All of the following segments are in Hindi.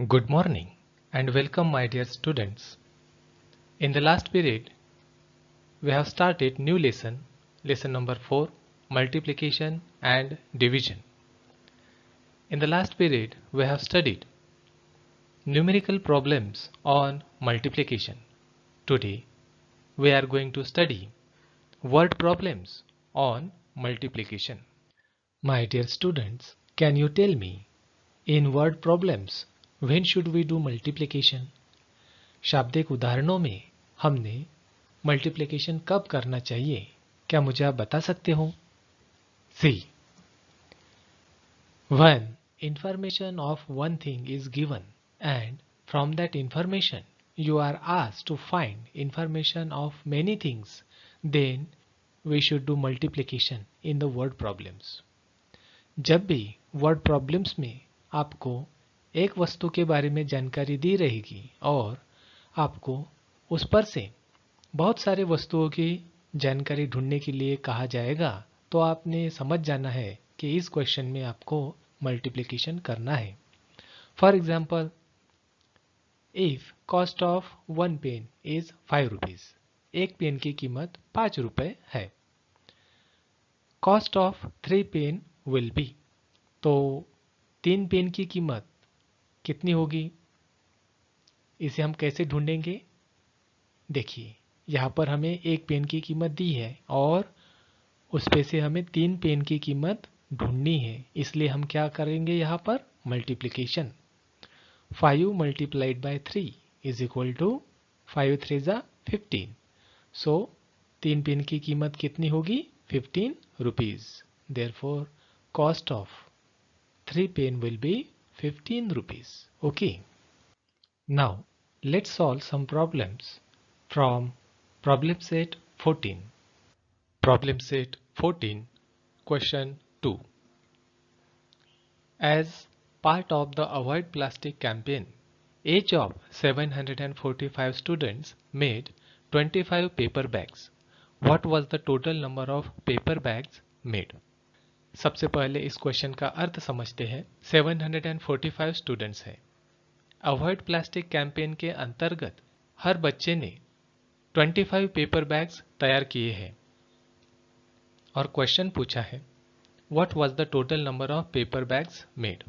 Good morning and welcome my dear students. In the last period, we have started new lesson number 4, multiplication and division. In the last period, we have studied numerical problems on multiplication. Today, we are going to study word problems on multiplication. My dear students, can you tell me, in word problems, when should we do multiplication? शाब्दिक उदाहरणों में हमने मल्टीप्लिकेशन कब करना चाहिए, क्या मुझे आप बता सकते हो? सी, when information of one thing is given and from that information you are asked to find information of many things, then we should do multiplication in the word problems. जब भी वर्ड प्रॉब्लम्स में आपको एक वस्तु के बारे में जानकारी दी रहेगी और आपको उस पर से बहुत सारे वस्तुओं की जानकारी ढूंढने के लिए कहा जाएगा, तो आपने समझ जाना है कि इस क्वेश्चन में आपको मल्टीप्लिकेशन करना है. For example, if cost of 1 pen is 5 rupees, एक पेन की कीमत 5 रुपए है. Cost of 3 pen will be, तो 3 पेन की कीमत कितनी होगी, इसे हम कैसे ढूंढेंगे? देखिए, यहाँ पर हमें एक पेन की कीमत दी है और उस पे से हमें 3 पेन की कीमत ढूंढनी है, इसलिए हम क्या करेंगे यहाँ पर? Multiplication. 5 multiplied by 3 is equal to 5 3 जा 15. सो 3 पेन की कीमत कितनी होगी? 15 rupees. Therefore cost of 3 pen will be 15 rupees. Okay. Now, let's solve some problems from problem set 14. Problem set 14, question 2. As part of the Avoid Plastic campaign, each of 745 students made 25 paper bags. What was the total number of paper bags made? सबसे पहले इस क्वेश्चन का अर्थ समझते हैं. 745 स्टूडेंट्स हैं. अवॉइड प्लास्टिक कैंपेन के अंतर्गत हर बच्चे ने 25 पेपर बैग्स तैयार किए हैं और क्वेश्चन पूछा है what was the total number of paper bags made,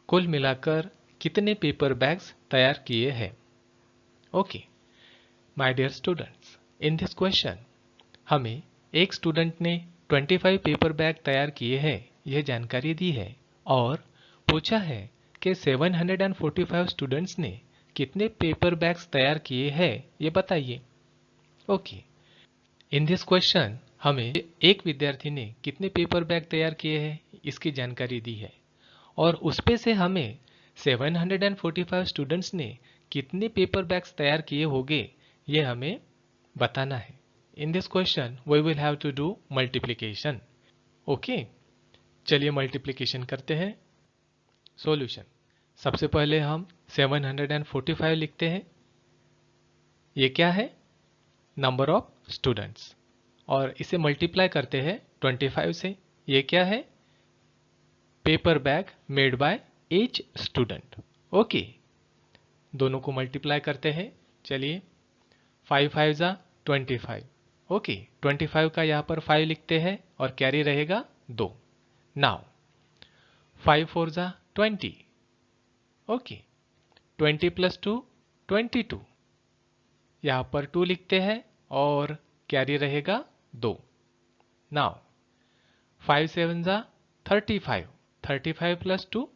कुल मिलाकर कितने पेपर बैग्स तैयार किए हैं. Okay my dear students, in this question हमें एक स्टूडेंट ने 25 पेपर बैग तैयार किए हैं यह जानकारी दी है और पूछा है कि 745 स्टूडेंट्स ने कितने पेपर बैग्स तैयार किए हैं ये बताइए. ओके, इन दिस क्वेश्चन हमें एक विद्यार्थी ने कितने पेपर बैग तैयार किए हैं इसकी जानकारी दी है और उस पे से हमें 745 स्टूडेंट्स ने कितने पेपर बैग्स तैयार किए होंगे ये हमें बताना है. In this question, we will have to do multiplication. Okay, चलिए मल्टीप्लिकेशन करते हैं. सॉल्यूशन, सबसे पहले हम 745 लिखते हैं. ये क्या है? Number of students. और इसे मल्टीप्लाई करते हैं 25 से. ये क्या है? Paper bag made by each student. Okay, दोनों को मल्टीप्लाई करते हैं. चलिए, 5 5 जा 25. ओके, 25 का यहाँ पर 5 लिखते हैं और कैरी रहेगा 2. नाउ 5 4 जा 20. Okay, 20 plus 2 22. यहाँ पर 2 लिखते हैं और कैरी रहेगा 2. नाउ 5 7 जा 35. 35 प्लस 2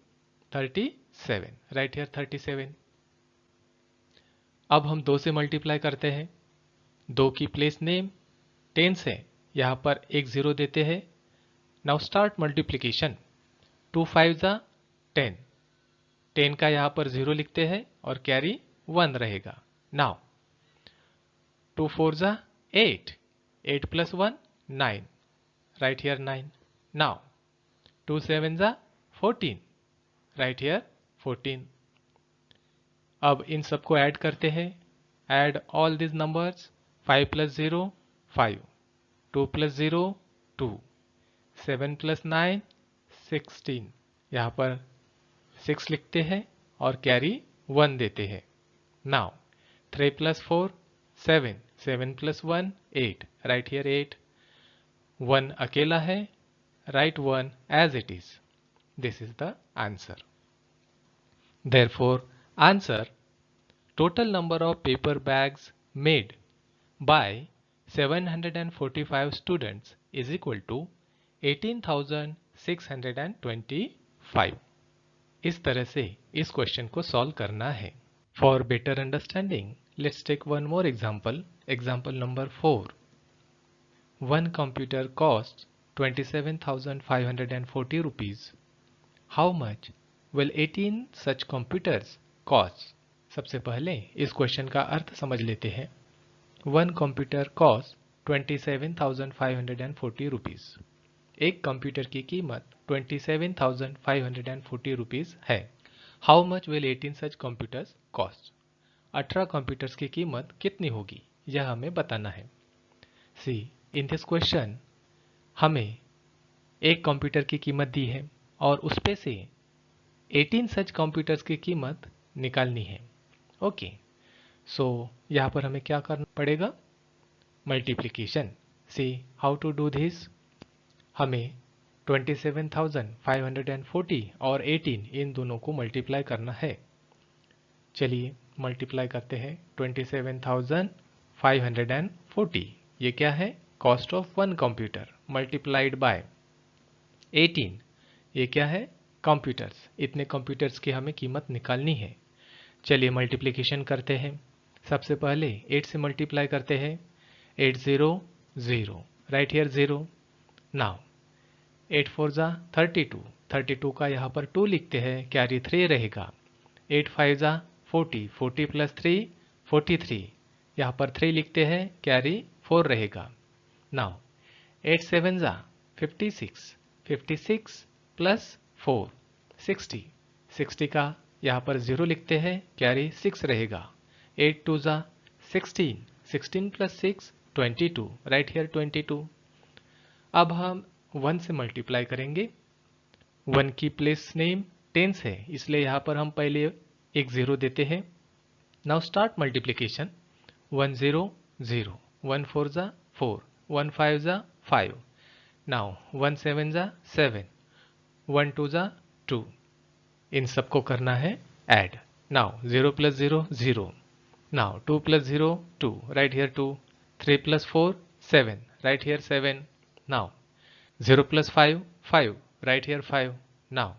37. Right here 37. अब हम 2 से मल्टीप्लाई करते हैं. 2 की प्लेस नेम 10 है, यहाँ पर एक 0 देते हैं. Now start multiplication. 2 5 जा 10. 10 का यहाँ पर 0 लिखते हैं और कैरी 1 रहेगा. नाउ 2 4 जा 8. 8 प्लस 1 9. Right here 9. नाउ 2 7 जा 14. Right here 14. अब इन सबको ऐड करते हैं. Add all this numbers. 5 plus 0 5. 2 plus 0 2. 7 plus 9 16. यहाँ पर 6 लिखते हैं और कैरी 1 देते हैं। Now 3 plus 4 7, 7 plus 1 8, right here 8, 1 अकेला है, right 1 as it is. This is the answer. Therefore, answer total number of paper bags made by 745 students is equal to 18,625. इस तरह से इस क्वेश्चन को सॉल्व करना है। For better understanding let's take one more example. Example number 4। One computer cost 27,540 rupees. How much will 18 such computers cost? सबसे पहले इस क्वेश्चन का अर्थ समझ लेते हैं। One computer cost 27,540 rupees. एक कंप्यूटर की कीमत 27,540 rupees है। How much will 18 such computers cost? 18 computers की कीमत कितनी होगी यह हमें बताना है। सी इन दिस क्वेश्चन हमें एक कंप्यूटर की कीमत दी है और उस पे से 18 सच कंप्यूटर्स की कीमत निकालनी है। ओके, सो यहाँ पर हमें क्या करना पड़ेगा? Multiplication. See how to do this? हमें 27,540 और 18 इन दोनों को मल्टीप्लाई करना है। चलिए मल्टीप्लाई करते हैं। 27,540 ये क्या है? Cost of one computer multiplied by 18 ये क्या है? कंप्यूटर्स। इतने कंप्यूटर्स की हमें कीमत निकालनी है। चलिए मल्टीप्लिकेशन करते हैं। सबसे पहले 8 से मल्टीप्लाई करते हैं। 8 0 0, राइट हियर 0। नाउ 8 4 जा 32, 32 का यहाँ पर 2 लिखते हैं, कैरी 3 रहेगा। 8 5 जा 40, 40 प्लस 3 43, यहाँ पर 3 लिखते हैं, कैरी 4 रहेगा। नाउ 8 7 जा 56, 56 प्लस 4 60, 60 का यहाँ पर 0 लिखते हैं, कैरी 6 रहेगा। 8 2 जा 16, 16 प्लस 6 22, राइट हियर 22। अब हम 1 से मल्टीप्लाई करेंगे। 1 की प्लेस नेम टेंस है, इसलिए यहाँ पर हम पहले एक 0 देते हैं। Now start multiplication. 1 0 0, 1 4 जा 4, 1 5 जा 5, नाउ 1 7 जा 7, 1 2 जा 2। इन सबको करना है add. Now 0 plus 0 0, now 2 plus 0 2, right here 2। 3 plus 4 7, right here 7। Now 0 plus 5 5, right here 5। now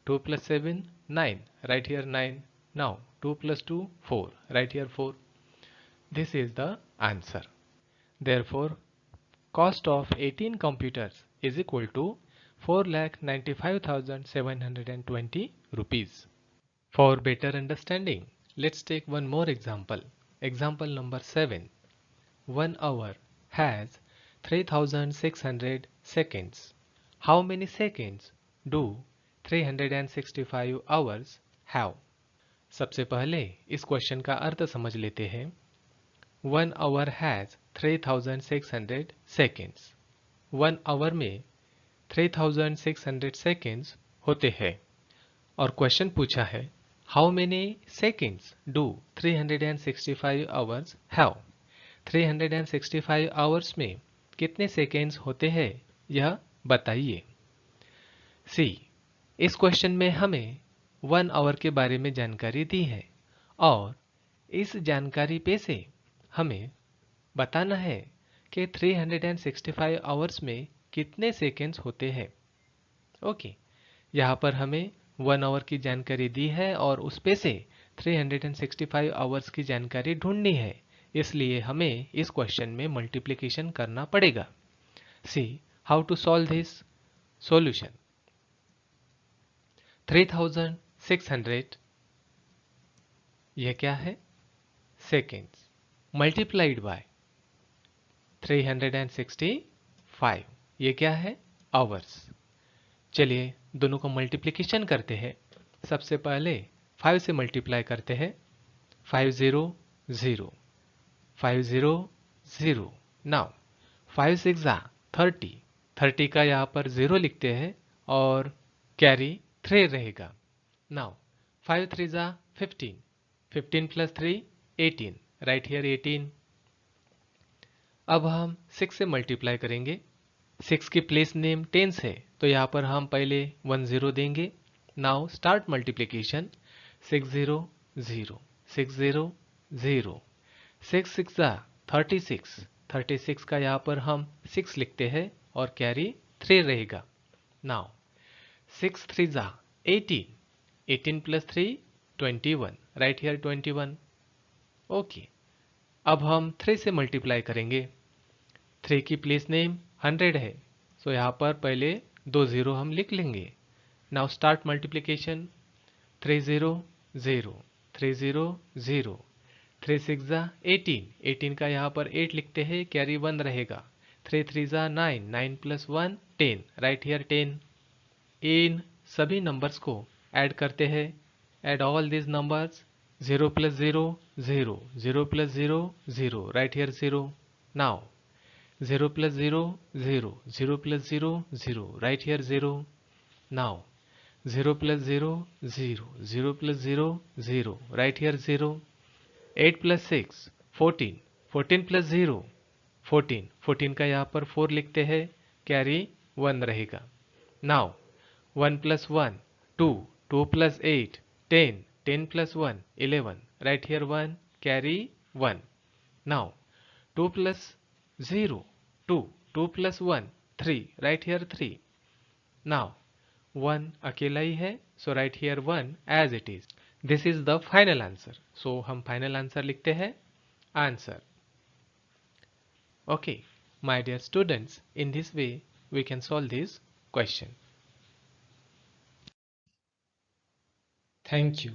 2 plus 7 9, right here 9। now 2 plus 2 4, right here 4। this is the answer। therefore cost of 18 computers is equal to 4,95,720 rupees। for better understanding let's take one more example। example number 7। 1 hour has 3,600 seconds. How many seconds do 365 hours have? सबसे पहले इस क्वेश्चन का अर्थ समझ लेते हैं। 1 hour has 3,600 seconds। 1 hour में 3,600 seconds होते हैं और क्वेश्चन पूछा है How many seconds do 365 hours have? 365 hours में कितने सेकेंड्स होते हैं यह बताइए। सी इस क्वेश्चन में हमें 1 आवर के बारे में जानकारी दी है और इस जानकारी पे से हमें बताना है कि 365 आवर्स में कितने सेकेंड्स होते हैं। ओके, यहाँ पर हमें 1 आवर की जानकारी दी है और उस पे से 365 आवर्स की जानकारी ढूंढनी है, इसलिए हमें इस क्वेश्चन में मल्टीप्लिकेशन करना पड़ेगा। See how to solve this solution. 3,600 यह क्या है? सेकेंड्स मल्टीप्लाइड बाय 365 ये क्या है? आवर्स। चलिए दोनों को मल्टीप्लिकेशन करते हैं। सबसे पहले 5 से मल्टीप्लाई करते हैं। 5 0 0, 5 0 0। नाउ 5 6 जा 30, 30 का यहाँ पर 0 लिखते हैं और कैरी 3 रहेगा। नाउ 5 3 जा 15, 15 plus 3 18, राइट हियर 18। अब हम 6 से मल्टीप्लाई करेंगे। 6 की प्लेस नेम टेंस है तो यहाँ पर हम पहले 10 देंगे। Now start multiplication. 6 0 0 6 0 0 6 6 जा 36, 36 का यहाँ पर हम 6 लिखते हैं और कैरी 3 रहेगा। नाउ 6 3 जा 18, 18 प्लस 3 21, राइट हियर 21। ओके, अब हम 3 से मल्टीप्लाई करेंगे। 3 की प्लेस नेम 100 है सो यहाँ पर पहले 2 0 हम लिख लेंगे। Now start multiplication. 3 0 0 3 0 0 3 6 जा 18, 18 का यहाँ पर 8 लिखते हैं, कैरी 1 रहेगा। 3 3 जा 9, 9 प्लस 1 10, राइट हियर 10। इन सभी नंबर्स को ऐड करते हैं। Add all this numbers. 0 plus 0 0 0 plus 0 0, right here 0। Now 0 plus 0 0 0 plus 0 0, right here 0। now 0 plus 0 0 0 plus 0 0, right here 0। 8 plus 6 14, 14 plus 0 14, 14 का यहाँ पर 4 लिखते हैं, कैरी 1 रहेगा। now 1 plus 1 2, 2 plus 8 10, 10 plus 1 11, right here 1, carry 1। now 2 plus 0 2, 2 plus 1 3, right here 3। now 1 अकेला ही है so write here 1 as it is. This is the final answer. So हम फाइनल आंसर लिखते हैं answer. Okay my dear students, in this way we can solve this question. Thank you.